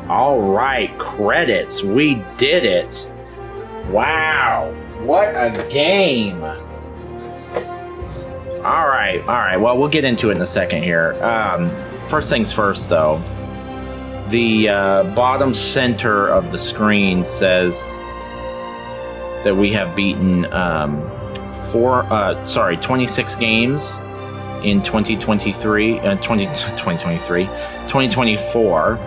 All right, credits. We did it. Wow, what a game. All right. Well, we'll get into it in a second here. First things first, though. The bottom center of the screen says that we have beaten 26 games in 2024,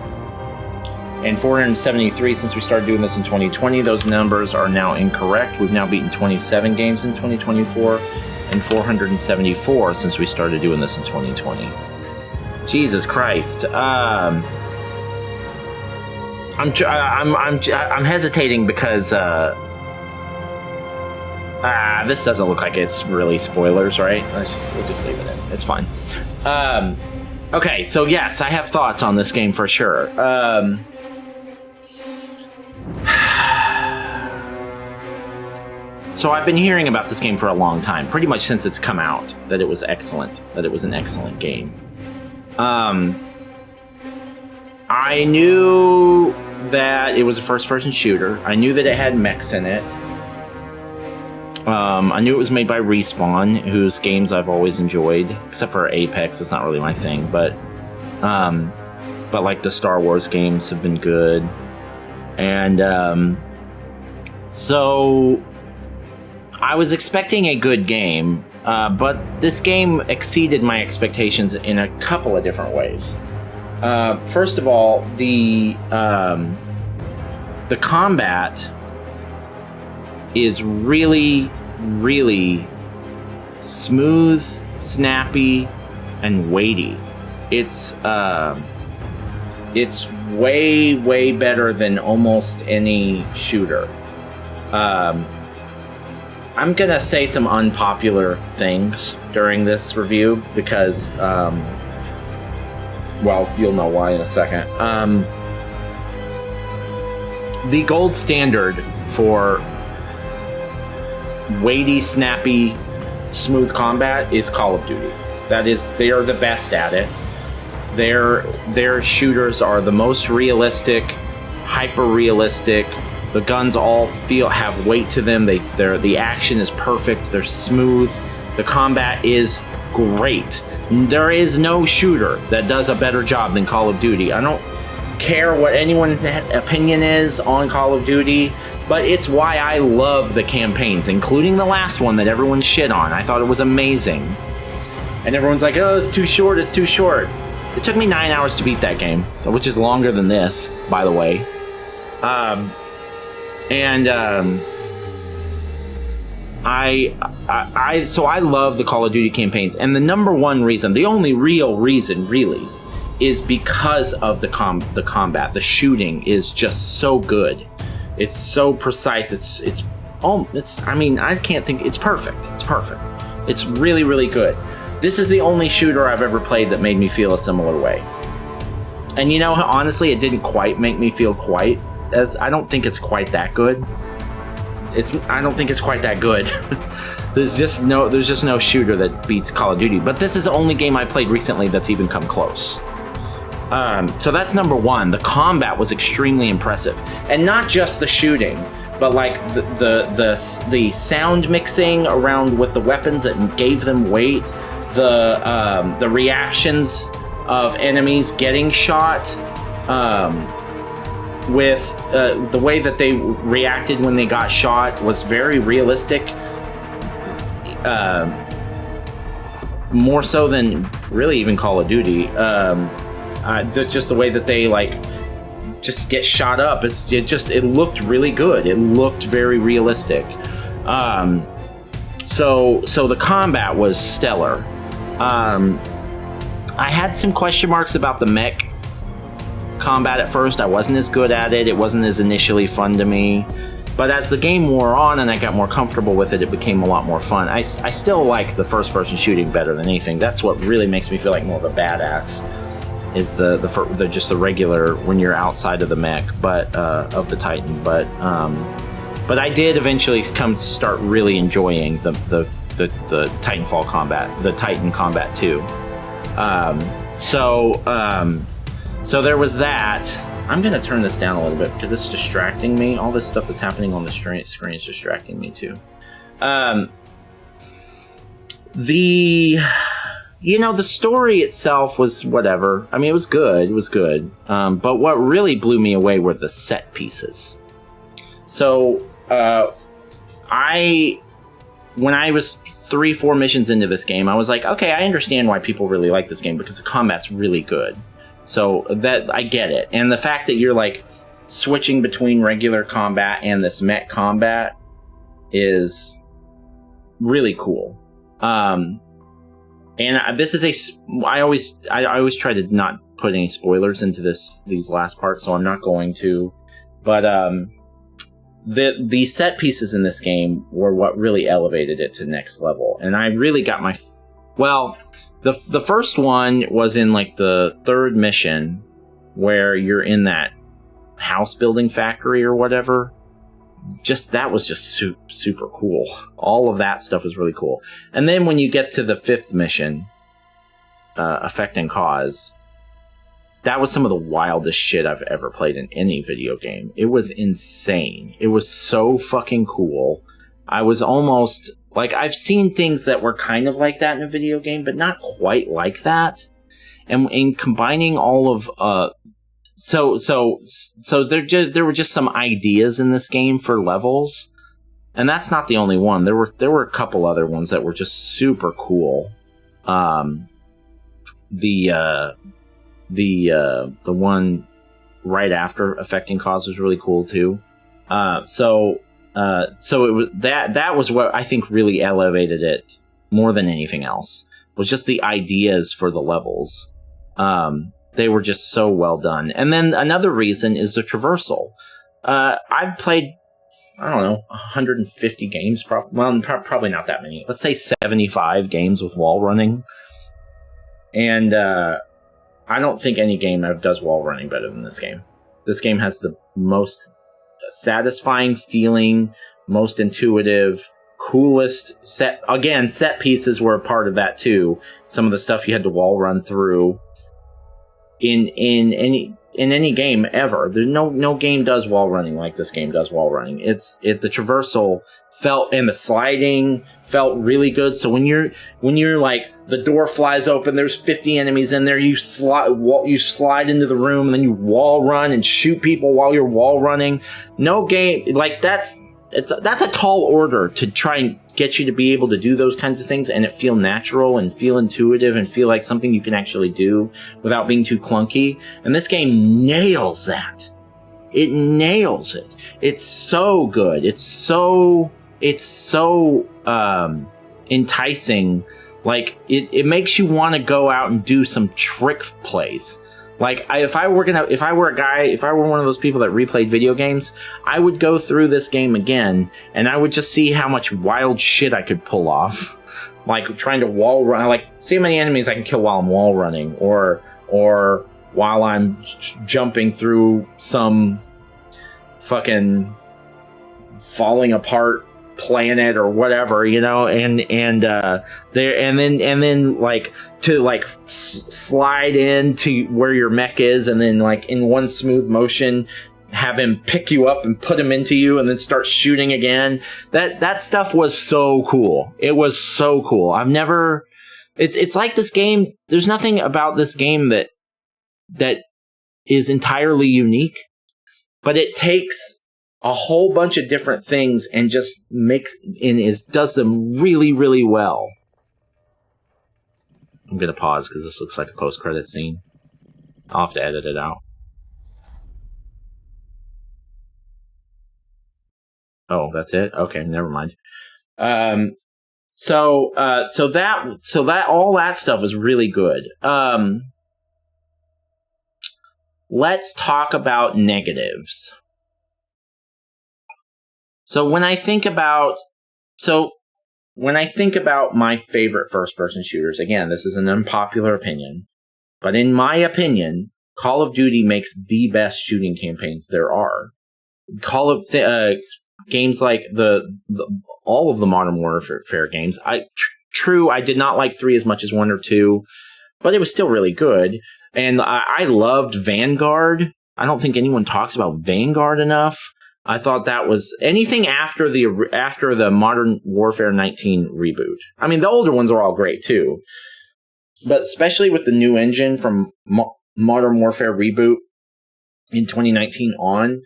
and 473 since we started doing this in 2020. Those numbers are now incorrect. We've now beaten 27 games in 2024 and 474 since we started doing this in 2020. Jesus Christ. I'm hesitating because this doesn't look like it's really spoilers, right? We'll just leave it in. It's fine. Okay, so yes, I have thoughts on this game for sure. So I've been hearing about this game for a long time, pretty much since it's come out, that it was excellent, that it was an excellent game. I knew that it was a first-person shooter. I knew that it had mechs in it. I knew it was made by Respawn, whose games I've always enjoyed, except for Apex. It's not really my thing, but like the Star Wars games have been good, and so I was expecting a good game, but this game exceeded my expectations in a couple of different ways. First of all, the combat is really, really smooth, snappy, and weighty. It's way, way better than almost any shooter. I'm gonna say some unpopular things during this review because, well, you'll know why in a second. The gold standard for weighty, snappy, smooth combat is Call of Duty. That is, they are the best at it. Their shooters are the most realistic, hyper-realistic. The guns all have weight to them. The action is perfect. They're smooth. The combat is great. There is no shooter that does a better job than Call of Duty. I don't care what anyone's opinion is on Call of Duty, but it's why I love the campaigns, including the last one that everyone shit on. I thought it was amazing. And everyone's like, oh, it's too short, it's too short. It took me 9 hours to beat that game, which is longer than this, by the way. So I love the Call of Duty campaigns, and the number one reason, the only real reason, really, is because of the combat. The shooting is just so good. It's so precise. It's perfect. It's perfect. It's really, really good. This is the only shooter I've ever played that made me feel a similar way. And you know, honestly, it didn't quite make me feel quite as, I don't think it's quite that good. I don't think it's quite that good. There's just no shooter that beats Call of Duty. But this is the only game I played recently that's even come close. So that's number one. The combat was extremely impressive, and not just the shooting, but like the sound mixing around with the weapons that gave them weight, the reactions of enemies getting shot, with the way that they reacted when they got shot was very realistic. More so than really even Call of Duty. Just the way that they just get shot up. It looked really good. It looked very realistic. So the combat was stellar. I had some question marks about the mech combat at first. I wasn't as good at it. It wasn't as initially fun to me. But as the game wore on and I got more comfortable with it, it became a lot more fun. I still like the first-person shooting better than anything. That's what really makes me feel like more of a badass, is just the regular when you're outside of the mech, but of the Titan. But I did eventually come to start really enjoying the Titanfall combat, the Titan combat too. So there was that. I'm going to turn this down a little bit because it's distracting me. All this stuff that's happening on the screen is distracting me too. The story itself was whatever. I mean, it was good. It was good. But what really blew me away were the set pieces. So, when I was 3-4 missions into this game, I was like, okay, I understand why people really like this game because the combat's really good. So that I get it. And the fact that you're like switching between regular combat and this mech combat is really cool. And this is I always try to not put any spoilers into these last parts, so I'm not going to. But the set pieces in this game were what really elevated it to next level, and I really got my the first one was in like the third mission where you're in that house building factory or whatever. That was just super cool. All of that stuff was really cool. And then when you get to the fifth mission, Effect and Cause, that was some of the wildest shit I've ever played in any video game. It was insane. It was so fucking cool. I was almost like, I've seen things that were kind of like that in a video game, but not quite like that. And in combining all of so there were just some ideas in this game for levels, and that's not the only one. There were a couple other ones that were just super cool. The one right after Affecting Cause was really cool too. So it was that was what I think really elevated it more than anything else, was just the ideas for the levels. They were just so well done. And then another reason is the traversal. I've played, I don't know, 150 games, probably not that many. Let's say 75 games with wall running. And I don't think any game does wall running better than this game. This game has the most satisfying feeling, most intuitive, coolest set pieces were a part of that too. Some of the stuff you had to wall run through in any game ever. There's no game does wall running like this game does wall running. The traversal felt, and the sliding felt really good. So when you're like, the door flies open, there's 50 enemies in there, you slide into the room, and then you wall run and shoot people while you're wall running. No game like that's a tall order to try and get you to be able to do those kinds of things and it feel natural and feel intuitive and feel like something you can actually do without being too clunky. And this game nails that. It nails it. It's so good. It's so enticing. Like it makes you want to go out and do some trick plays. Like if I were one of those people that replayed video games, I would go through this game again and I would just see how much wild shit I could pull off. Like trying to wall run, like see how many enemies I can kill while I'm wall running, or while I'm jumping through some fucking falling apart planet or whatever, and then like to like slide into where your mech is, and then like in one smooth motion have him pick you up and put him into you and then start shooting again. That stuff was so cool. It was so cool. It's like this game, there's nothing about this game that is entirely unique, but it takes a whole bunch of different things and just does them really, really well. I'm gonna pause because this looks like a post-credit scene. I'll have to edit it out. Oh, that's it? Okay, never mind. So that all that stuff is really good. Let's talk about negatives. So when I think about my favorite first-person shooters, again, this is an unpopular opinion, but in my opinion, Call of Duty makes the best shooting campaigns there are. Games like all of the Modern Warfare games. True, I did not like 3 as much as 1 or 2, but it was still really good. And I loved Vanguard. I don't think anyone talks about Vanguard enough. I thought that was anything after the Modern Warfare 19 reboot. I mean, the older ones are all great too, but especially with the new engine from Modern Warfare reboot in 2019 on,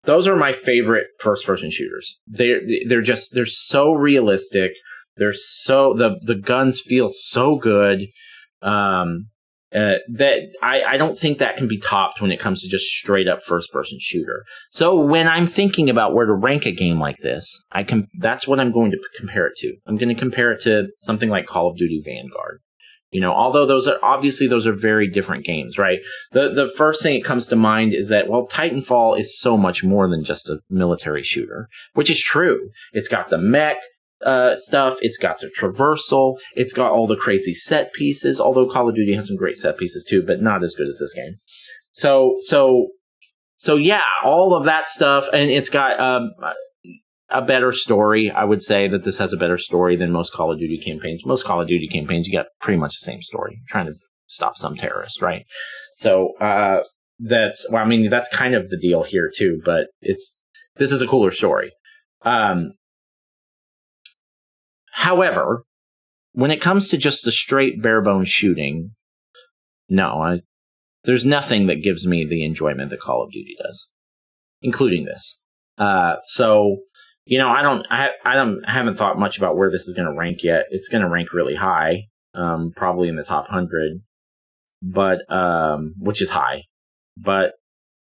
those are my favorite first-person shooters. They're so realistic. They're so the guns feel so good. That I don't think that can be topped when it comes to just straight up first person shooter. So when I'm thinking about where to rank a game like this, that's what I'm going to compare it to. I'm going to compare it to something like Call of Duty Vanguard. Although those are very different games, right? The first thing that comes to mind is that, well, Titanfall is so much more than just a military shooter, which is true. It's got the mech stuff, it's got the traversal, it's got all the crazy set pieces, although Call of Duty has some great set pieces too, but not as good as this game. So yeah, all of that stuff, and it's got a better story. I would say that this has a better story than most Call of Duty campaigns. Most Call of Duty campaigns, you got pretty much the same story, trying to stop some terrorist, right? So that's kind of the deal here too, but this is a cooler story. However, when it comes to just the straight bare bones shooting, no, there's nothing that gives me the enjoyment that Call of Duty does, including this. I haven't thought much about where this is going to rank yet. It's going to rank really high, probably in the top 100, but which is high. But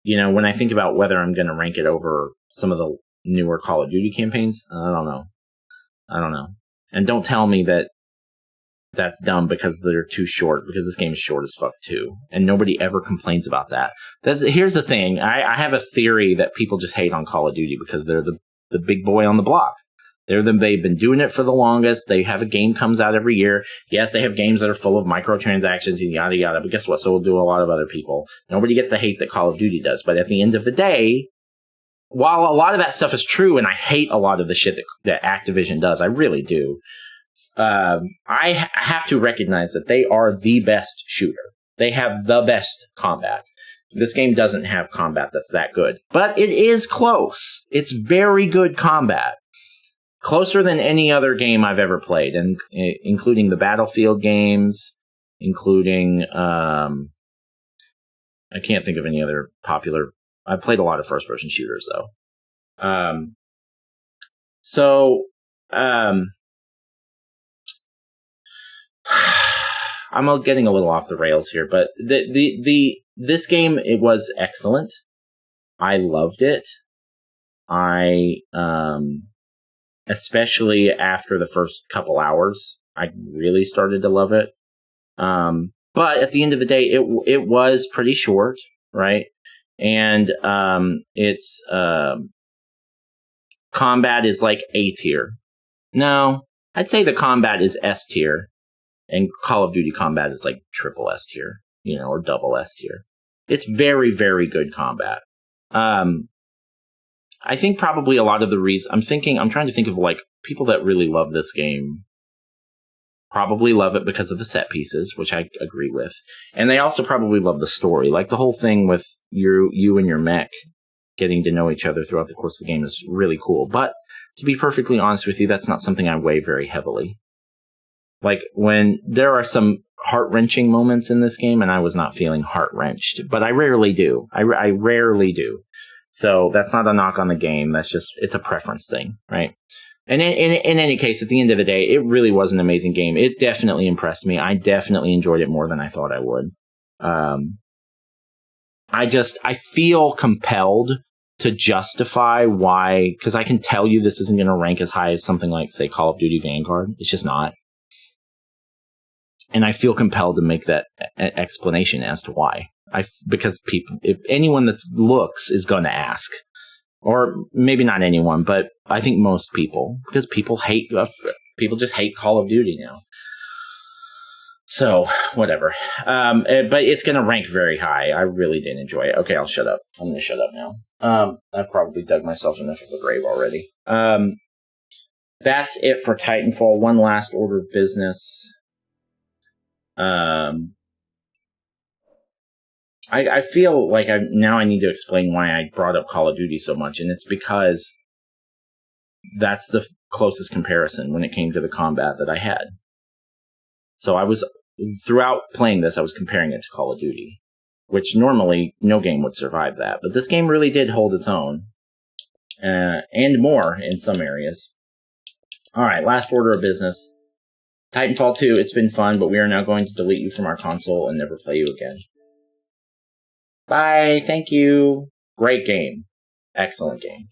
when I think about whether I'm going to rank it over some of the newer Call of Duty campaigns, I don't know. And don't tell me that that's dumb because they're too short, because this game is short as fuck too. And nobody ever complains about that. Here's the thing. I have a theory that people just hate on Call of Duty because they're the big boy on the block. They've been doing it for the longest. They have a game comes out every year. Yes, they have games that are full of microtransactions and yada yada, but guess what? So will do a lot of other people. Nobody gets the hate that Call of Duty does. But at the end of the day, while a lot of that stuff is true, and I hate a lot of the shit that Activision does, I really do, I have to recognize that they are the best shooter. They have the best combat. This game doesn't have combat that's that good, but it is close. It's very good combat. Closer than any other game I've ever played, and including the Battlefield games, including, I can't think of any other popular. I played a lot of first-person shooters, though. I'm getting a little off the rails here, but this game, it was excellent. I loved it. Especially after the first couple hours, I really started to love it. But at the end of the day, it was pretty short, right? And its combat is like A tier. No, I'd say the combat is S tier, and Call of Duty combat is like triple S tier, or double S tier. It's very, very good combat. I think probably a lot of the reason I'm trying to think of like people that really love this game. Probably love it because of the set pieces, which I agree with. And they also probably love the story. Like the whole thing with you and your mech getting to know each other throughout the course of the game is really cool. But to be perfectly honest with you, that's not something I weigh very heavily. Like when there are some heart-wrenching moments in this game, and I was not feeling heart-wrenched. But I rarely do. I rarely do. So that's not a knock on the game. It's a preference thing, right? And in any case, at the end of the day, it really was an amazing game. It definitely impressed me. I definitely enjoyed it more than I thought I would. I feel compelled to justify why, because I can tell you this isn't going to rank as high as something like, say, Call of Duty Vanguard. It's just not. And I feel compelled to make that explanation as to why. Because people, if anyone that looks is going to ask. Or maybe not anyone, but I think most people, because people just hate Call of Duty now. So, whatever. But it's going to rank very high. I really did enjoy it. Okay, I'll shut up. I'm going to shut up now. I've probably dug myself enough of a grave already. That's it for Titanfall. One last order of business. I feel like now I need to explain why I brought up Call of Duty so much, and it's because that's the closest comparison when it came to the combat that I had. So throughout playing this, I was comparing it to Call of Duty, which normally no game would survive that. But this game really did hold its own, and more in some areas. All right, last order of business. Titanfall 2, it's been fun, but we are now going to delete you from our console and never play you again. Bye, thank you. Great game. Excellent game.